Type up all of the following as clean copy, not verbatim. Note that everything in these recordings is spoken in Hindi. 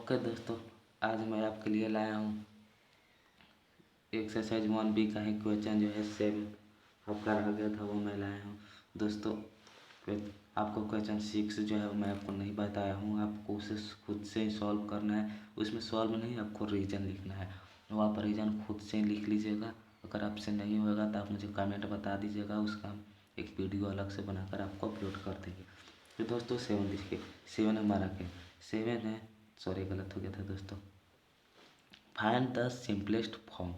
ओके दोस्तों, आज मैं आपके लिए लाया हूँ एक्सरसाइज 1B का ही क्वेश्चन जो है सेम आपका रह गया था वो मैं लाया हूँ। दोस्तों आपको क्वेश्चन 6 जो है मैं आपको नहीं बताया हूँ, आपको उसे खुद से ही सॉल्व करना है। उसमें सॉल्व नहीं, आपको रीज़न लिखना है, वो आप रीज़न खुद से ही लिख लीजिएगा। अगर आपसे नहीं होगा तो आप मुझे कमेंट बता दीजिएगा, उसका हम एक वीडियो अलग से बनाकर आपको अपलोड कर देंगे। तो दोस्तों 7 लिखिए, 7 हमारा क्या 7 है, सॉरी गलत हो गया था दोस्तों। फाइंड द सिंपलेस्ट फॉर्म,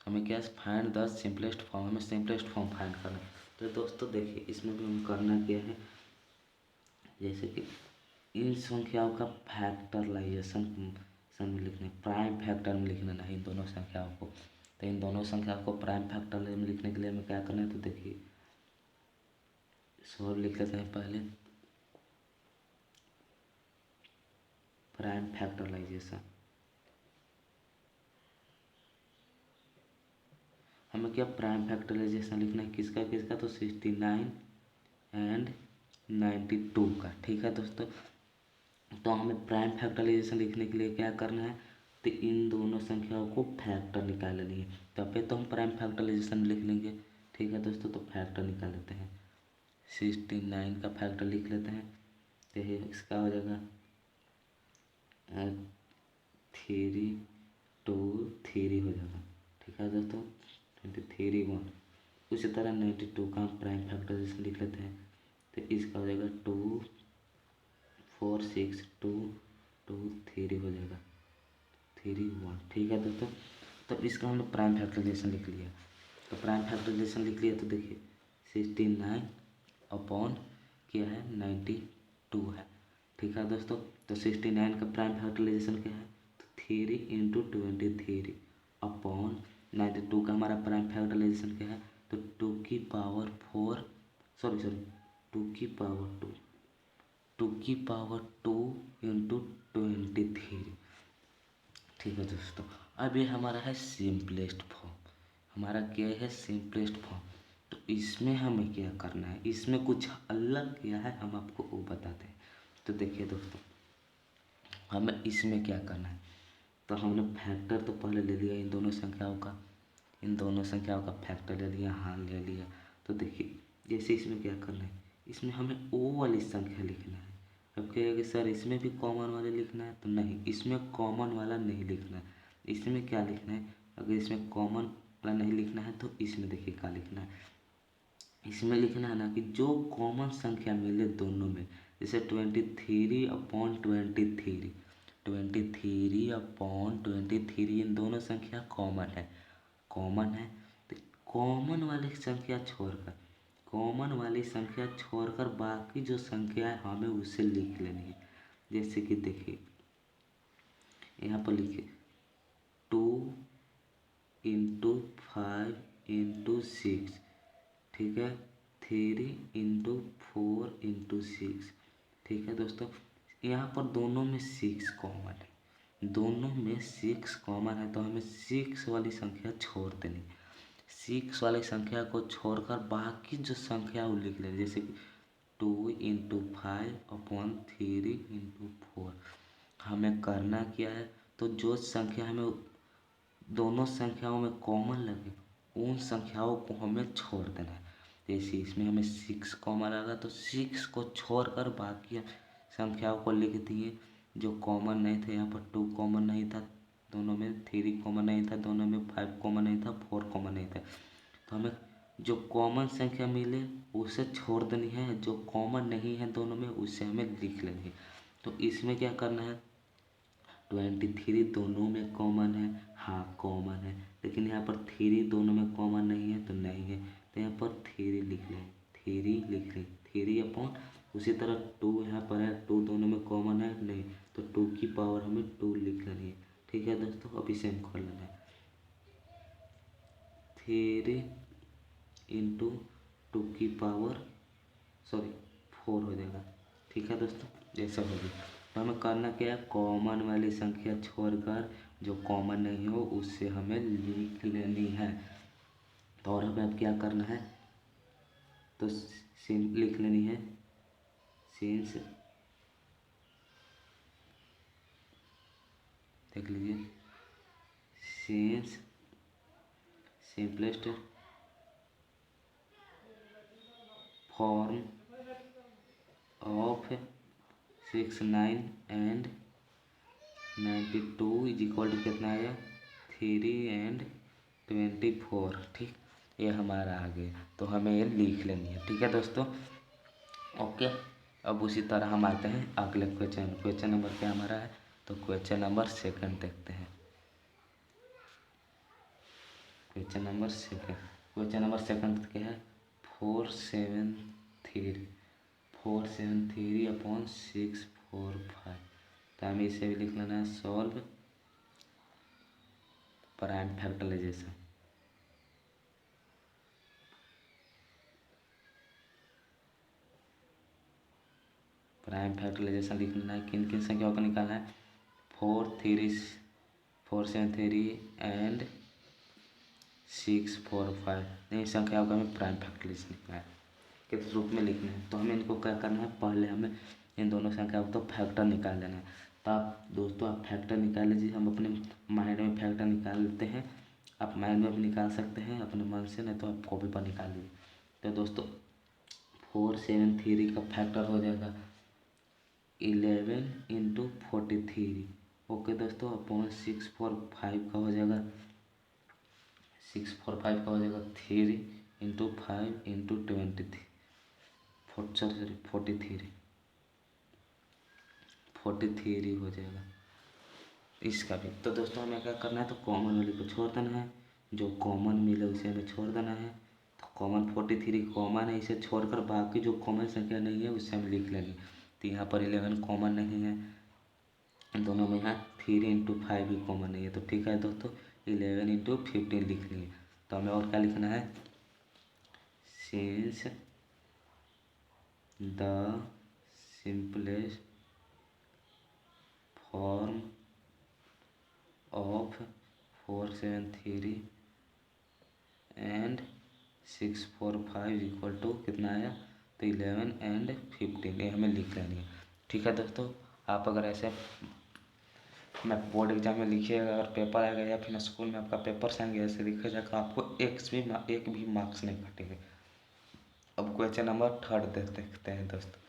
हमें क्या फाइंड द सिंपलेस्ट फॉर्म, हमें सिंपलेस्ट फॉर्म फाइंड करना है। तो दोस्तों देखिए इसमें भी हम करना क्या है, जैसे कि इन संख्याओं का फैक्टराइजेशन में लिखना है, प्राइम फैक्टर में लिखना है इन दोनों संख्याओं को। तो इन दोनों संख्याओं को प्राइम फैक्टर में लिखने के लिए हमें क्या करना है, तो देखिए सॉल्व लिख लेते हैं पहले। प्राइम फैक्टराइजेशन हमें क्या प्राइम फैक्टराइजेशन लिखना है, किसका किसका, तो 69 एंड 92 का। ठीक है दोस्तों, तो हमें प्राइम फैक्टराइजेशन लिखने के लिए क्या करना है, तो इन दोनों संख्याओं को फैक्टर निकाल लेनी है। तब पे तो हम प्राइम फैक्टराइजेशन लिख लेंगे। ठीक है दोस्तों, तो फैक्टर निकाल लेते हैं। 69 का फैक्टर लिख लेते हैं, तो ये इसका हो जाएगा 3 हो जाएगा। ठीक है दोस्तों, 23 1। उसी तरह 92 का हम प्राइम फैक्टराइजेशन लिख लेते हैं, तो इसका हो जाएगा 2 4 6 2 2 3 हो जाएगा 3 1। ठीक है दोस्तों, तो इसका हमने प्राइम फैक्टराइजेशन लिख लिया। तो प्राइम फैक्टराइजेशन लिख लिया, तो देखिए 69 अपॉन क्या है 92 है। ठीक है दोस्तों, तो 69 का प्राइम फैक्टराइजेशन क्या है, तो 3 इंटू 23 अपॉन 92 का हमारा प्राइम फैक्टराइजेशन क्या है, तो 2 की पावर 4 2 की पावर 2 इंटू 23। ठीक है दोस्तों, अब ये हमारा है सिंपलेस्ट फॉर्म, हमारा क्या है सिंपलेस्ट फॉर्म। तो इसमें हमें क्या करना है, इसमें कुछ अलग क्या है हम आपको वो बताते हैं। तो देखिए दोस्तों, हमें इसमें क्या करना है, तो हमने फैक्टर तो पहले ले लिया इन दोनों संख्याओं का, इन दोनों संख्याओं का फैक्टर ले लिया, हाँ ले लिया। तो देखिए जैसे इसमें क्या करना है, इसमें हमें ओ वाली संख्या लिखना है। अब कहेगा कि सर इसमें भी कॉमन वाले लिखना है, तो नहीं, इसमें कॉमन वाला नहीं लिखना है। इसमें क्या लिखना है, अगर इसमें कॉमन वाला नहीं लिखना है तो इसमें देखिए क्या लिखना है, इसमें लिखना है ना कि जो कॉमन संख्या मिले दोनों में, जैसे 23 अपॉन 23, 23 अपॉन 23 इन दोनों संख्या कॉमन है। तो कॉमन वाली संख्या छोड़कर बाकी जो संख्या है हमें उसे लिख लेनी है। जैसे कि देखिए यहाँ पर लिखिए 2 इंटू 5 इंटू 6, ठीक है, 3 इंटू 4 इंटू 6। ठीक है दोस्तों, यहाँ पर दोनों में 6 कॉमन है, दोनों में 6 कॉमन है, तो हमें 6 वाली संख्या छोड़ देनी। 6 वाली संख्या को छोड़कर बाकी जो संख्या वो लिख लें, जैसे कि 2 इंटू 5 अपॉन 3 इंटू 4। हमें करना क्या है, तो जो संख्या हमें दोनों संख्याओं में कॉमन लगे उन संख्याओं को हमें छोड़ देना है। जैसे इसमें हमें 6 कॉमन लगा, तो 6 को छोड़कर बाकी संख्याओं को लिख दिए जो कॉमन नहीं थे। यहाँ पर 2 कॉमन नहीं था दोनों में, 3 कॉमन नहीं था दोनों में, 5 कॉमन नहीं था, 4 कॉमन नहीं था। तो हमें जो कॉमन संख्या मिले उसे छोड़ देनी है, जो कॉमन नहीं है दोनों में उसे हमें लिख लेनी है। तो इसमें क्या करना है, 23 दोनों में कॉमन है, हाँ कॉमन है, लेकिन यहाँ पर 3 दोनों में कॉमन नहीं है तो नहीं है, तो यहाँ पर 3 लिख लें, 3 अपॉन, उसी तरह 2 यहाँ पर है, 2 दोनों में कॉमन है नहीं, तो 2 की पावर हमें 2 लिख लेनी है। ठीक है दोस्तों, अब इसे हम कर लेना है, 3 इंटू 2 की पावर 4 हो जाएगा। ठीक है दोस्तों, जैसा हो गया। तो हमें करना क्या है, कॉमन वाली संख्या छोड़कर जो कॉमन नहीं हो उससे हमें लिख लेनी है। तो और हमें अब क्या करना है, तो लिख लेनी है सिंस देख लीजिए, since simplest form of 69 and 92 is equal to कितना आया 3 एंड 24। ठीक, ये हमारा आ गया, तो हमें ये लिख लेनी है। ठीक है दोस्तों, ओके। अब उसी तरह हम आते हैं अगले क्वेश्चन नंबर क्या हमारा है, तो क्वेश्चन नंबर सेकंड देखते हैं। क्वेश्चन नंबर सेकंड क्या है, 473 अपॉन 645। तो हमें इसे भी लिख लेना है सॉल्व प्राइम फैक्टराइजेशन। लिख लेना है, किन किन संख्याओं को निकालना है, 473 एंड 645। इन संख्याओं का हमें प्राइम फैक्टराइजेशन लिखना है, किस रूप में लिखना है। तो हमें इनको क्या करना है, पहले हमें इन दोनों संख्याओं को तो फैक्टर निकाल लेना है। तो आप दोस्तों आप फैक्टर निकाल लीजिए, हम अपने माइंड में फैक्टर निकाल लेते हैं। आप माइंड में भी निकाल सकते हैं अपने मन से, नहीं तो आप कॉपी पर निकाल लीजिए। तो दोस्तों 473 का फैक्टर हो जाएगा 11 इंटू 43। ओके दोस्तों, अपॉन 645 का हो जाएगा 3 इंटू 5 इंटू 23 43 हो जाएगा इसका भी। तो दोस्तों हमें क्या करना है, तो कॉमन वाले को छोड़ देना है, जो कॉमन मिले उसे हमें छोड़ देना है। तो कॉमन 43 कॉमन है, इसे छोड़कर बाकी जो कॉमन संख्या नहीं है उससे हम लिख लेंगे। तो यहाँ पर 11 कॉमन नहीं है, दोनों में यहाँ 3 इंटू 5 भी कॉमन नहीं है। तो ठीक है दोस्तों, 11 इंटू 15 लिख लेंगे। तो हमें और क्या लिखना है, since the simplest form of 473 and 645 equal to कितना आया, तो 11 एंड 15, ये हमें लिख लेनी है। ठीक है दोस्तों, आप अगर ऐसे मैं बोर्ड एग्जाम में लिखिएगा, अगर पेपर आएगा या फिर स्कूल में आपका पेपर से आएंगे ऐसे लिखा जाएगा, आपको एक भी मार्क्स नहीं कटेंगे। अब क्वेश्चन नंबर थर्ड देखते हैं दोस्तों।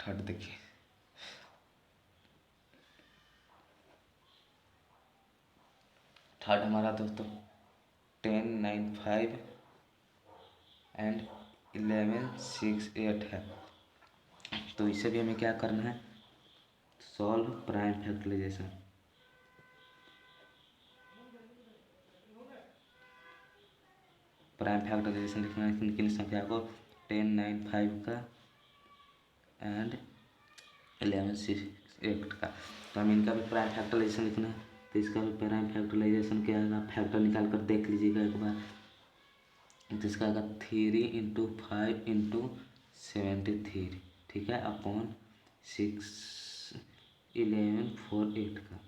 थर्ड देखिए, थर्ड हमारा दोस्तों 10 9 5 एंड 11 6 8 है। तो इसे भी हमें क्या करना है, सॉल्व प्राइम फैक्टराइजेशन। लिखना है किन किन संख्या को, 10 9 5 का एंड 11 6 8 का। तो हमें इनका भी प्राइम फैक्टराइजेशन लिखना है। तो इसका भी प्राइम फैक्टराइजेशन क्या है, फैक्टर निकाल कर देख लीजिएगा एक बार। तो इसका आएगा 3 इंटू 5 इंटू 73, ठीक है, अपॉन 6 11 4 8 का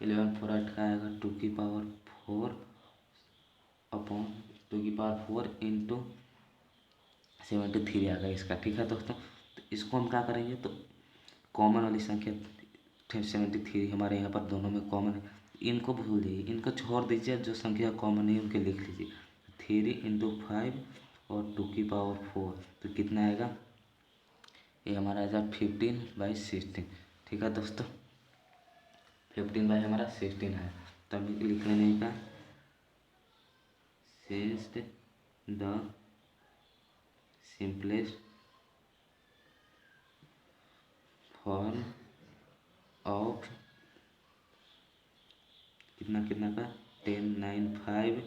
11 4 8 का आएगा 2 की पावर 4 अपॉन 2 की पावर 4 इंटू 73 आ गया इसका। ठीक है दोस्तों, तो इसको हम क्या करेंगे, तो कॉमन वाली संख्या 73 हमारे यहाँ पर दोनों में कॉमन है, इनको भूल जाइए, इनको छोड़ दीजिए, जो संख्या कॉमन है उनके लिख लीजिए। 3 इंटू 5 और 2 की पावर 4, तो कितना आएगा, ये हमारा आएगा 15/16। ठीक है दोस्तों, 15 हमारा 16 है। तो हम लिख लेने का, since the simplest form of कितना का 10 9 5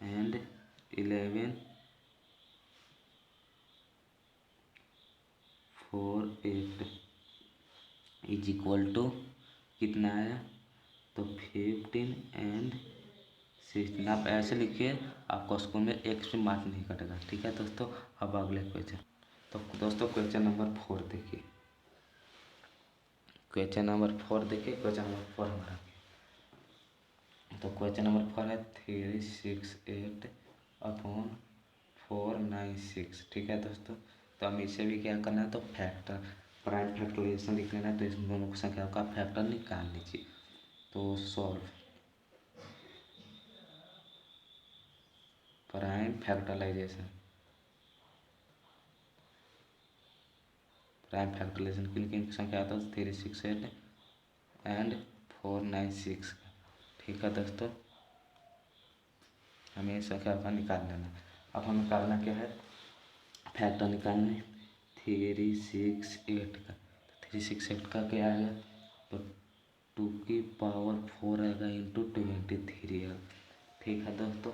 एंड 11 4 8 इज इक्वल टू कितना आया, तो 15 एंड 16। आप ऐसे लिखिए, आपको स्कूल में एक भी मार्क नहीं कटेगा। ठीक है दोस्तों, अब अगले क्वेश्चन। तो दोस्तों क्वेश्चन नंबर 4 देखिए, क्वेश्चन नंबर 4 हमारा, तो क्वेश्चन नंबर 4 है 368 अपॉन 496। ठीक है दोस्तों, तो हम इसे भी क्या करना है, तो फैक्टर प्राइम फैक्टराइजेशन लिख लेना है, तो इन दोनों संख्याओं का फैक्टर निकाल लीजिए। तो solve prime factorization, prime factorization किन किन की संख्या आता है 368 एंड 496 का। ठीक है दोस्तों, हमें इस संख्या का निकाल लेना। अब हमें करना क्या है, फैक्टर निकालना है 368 का। 368 का क्या आएगा, तो 2 की पावर 4 आएगा इंटू 23 आएगा। ठीक है दोस्तों,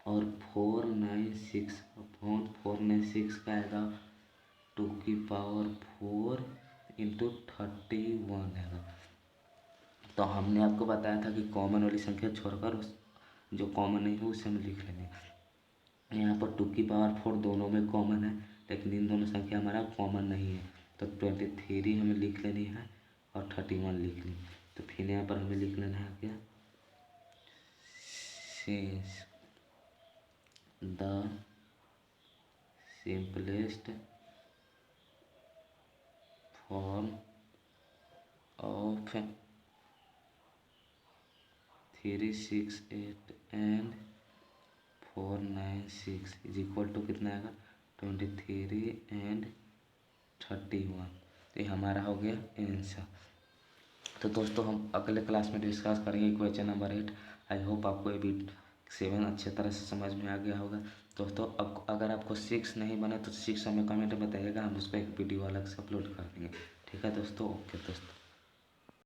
और 496 का आएगा 2 की पावर 4 इंटू 31 आएगा। तो हमने आपको बताया था कि कॉमन वाली संख्या छोड़कर जो कॉमन नहीं है उसे हम लिख लेंगे। यहाँ पर 2 की पावर 4 दोनों में कॉमन है, लेकिन इन दोनों संख्या हमारा कॉमन नहीं है, तो 23 हमें लिख लेनी है और 31 लिख लेंगे। तो फिर यहाँ पर हमें लिख लेना है क्या, since the simplest form of 368 and 496 is equal to कितना आएगा 23 एंड 31। तो ये हमारा हो गया आंसर। तो दोस्तों हम अगले क्लास में डिस्कस करेंगे क्वेश्चन नंबर 8। आई होप आपको ये भी 7 अच्छे तरह से समझ में आ गया होगा। दोस्तों अब अगर आपको 6 नहीं बने तो 6 हमें कमेंट में बताइएगा, हम उसको एक वीडियो अलग से अपलोड कर देंगे। ठीक है दोस्तों, ओके दोस्तों।